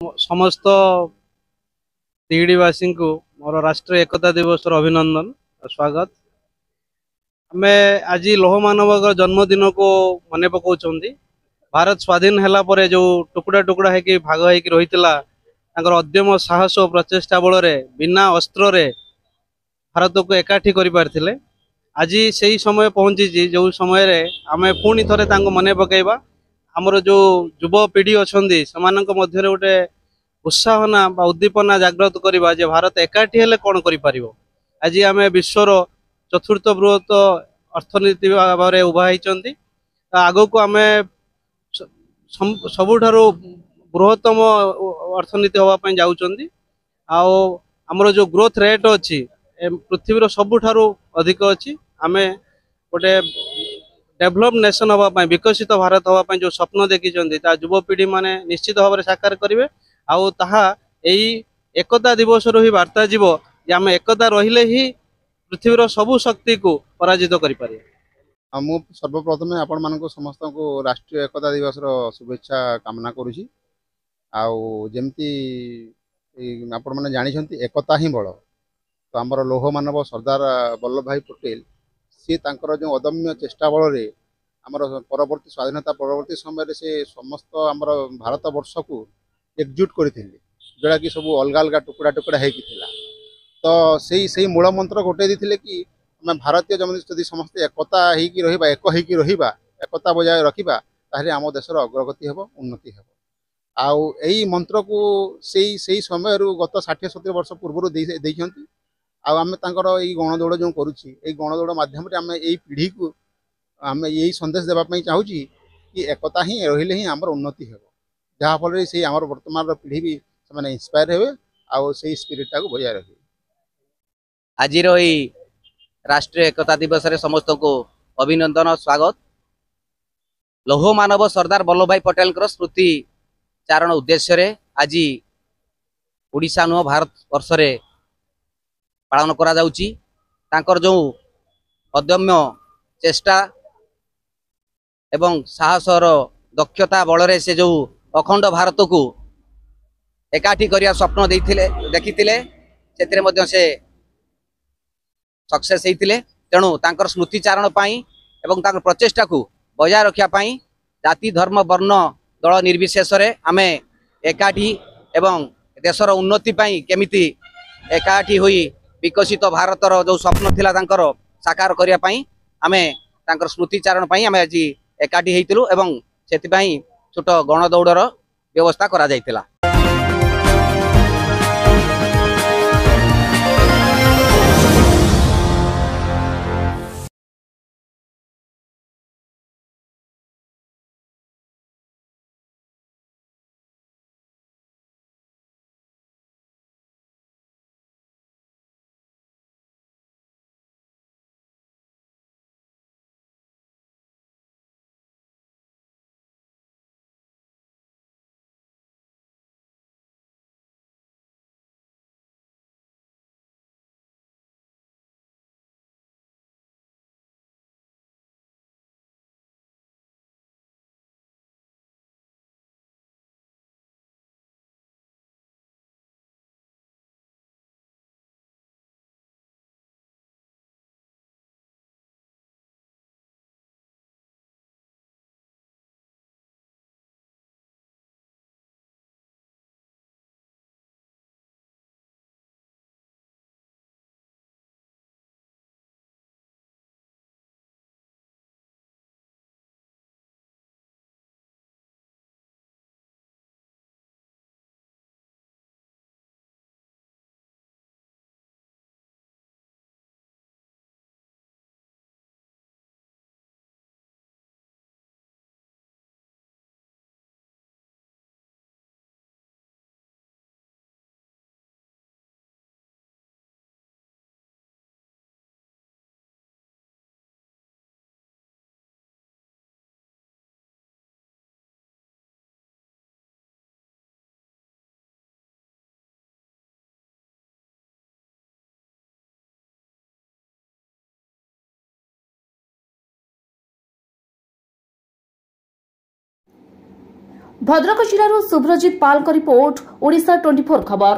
समस्त तिहिड़ीवासी को मोर राष्ट्रीय एकता दिवस अभिनंदन और स्वागत। आमे आज लौह मानव जन्मदिन को मन पकाउछंती। भारत स्वाधीन हैला परे जो टुकड़ा टुकड़ा है कि भाग है कि रहीतिला तांकर अद्यम साहस और प्रचेष्टा बल रे बिना अस्त्र रे भारत को एकाठी करि पारथिले। आज से समय पहुंची जो समय रे आमे पुणी थरे तांको मने पकेबा। हमर जो युवा पीढ़ी अछंदी समानक मध्य रे गोटे उत्साहना बा उद्दीपना जागृत करवा जे भारत एकाठी हेले कौन करिपारिबो। आज आम विश्वर चतुर्थ बृहत अर्थनीति भाव में उभा होती। आग को आम सबुठारु बृहत्तम अर्थनीति हाँपाई जाऊँच। आमर जो ग्रोथ रेट अच्छी पृथ्वीर सबुठारु अधिक अच्छी। आम गोटे डेभलप नेशन हाँपाई विकसित भारत हाँपाई जो स्वप्न देखी युवपीढ़ी माने निश्चित भाव में साकार करेंगे। आउ ताहा एई एकता दिवस रो ही वार्ता जीव जे आम एकता रहिले ही पृथ्वीर सबु शक्ति को पराजित करि पारे। मु सर्वप्रथमे आपण मानक समस्त को राष्ट्रीय एकता दिवस शुभेच्छा कामना करुछि। जेमती आपण मैंने जानी एकता ही बल। तो आमर लौह मानव सरदार वल्लभ भाई पटेल सी तांकर जो अदम्य चेष्टा बल रे आमर परवर्ती स्वाधीनता परवर्ती समय से समस्त आमर भारत वर्ष को एकजुट करते जोड़ा कि सब अलग अलग टुकड़ा टुकड़ा होता। तो से मूल मंत्र गोटे देते कि आम भारतीय जदि समस्ते एकता होगी रहा एक होगी रहा एकता बजाय रखा ताहले आम देशर अग्रगति हे उन्नति हे। आई मंत्र को से समय गत 60-70 वर्ष पूर्व देखते। आम गणदौड़ जो करुच्ची गणदौड़ मध्यम आम यही पीढ़ी को आम यही संदेश देवाई चाहूँ कि एकता ही रही ही आम उन्नति हे। जहाँफल से आम वर्तमान पीढ़ी भी से इंस्पायर हे आउ से स्पिरिटा को बजाय रखे। आज राष्ट्रीय एकता दिवस रे समस्त को अभिनंदन स्वागत। लौह मानव सरदार वल्लभ भाई पटेल स्मृति चारण उद्देश्य रे आज ओडिशा नुह भारत वर्ष रे पालन करा जाउची। तांकर जो अदम्य चेष्टा एवं साहसर दक्षता बल रे से जो अखंड भारत को एकाठी करिया स्वप्न देखिथिले सेतिरे मध्य से सक्सेस होते। तेणु तांकर स्मृति चारण पाई एवं तांकर प्रचेष्टा को बजाय रखा पाई जाति धर्म वर्ण दल निर्विशेष रे आमे एकाठी एवं देशर उन्नति पाई केमिति एकाठी हुई विकसित भारतर जो स्वप्न थिला तांकर साकार करिया पाई आमे तांकर स्मृति चारण पाई आमे आज एकाठी हेतिलु एवं सेति पाई छोट गणदौड़र व्यवस्था करा जायतिला। भद्रक जिल्लाରୁ सुब्रजित पाल रिपोर्ट ओडिशा 24 खबर।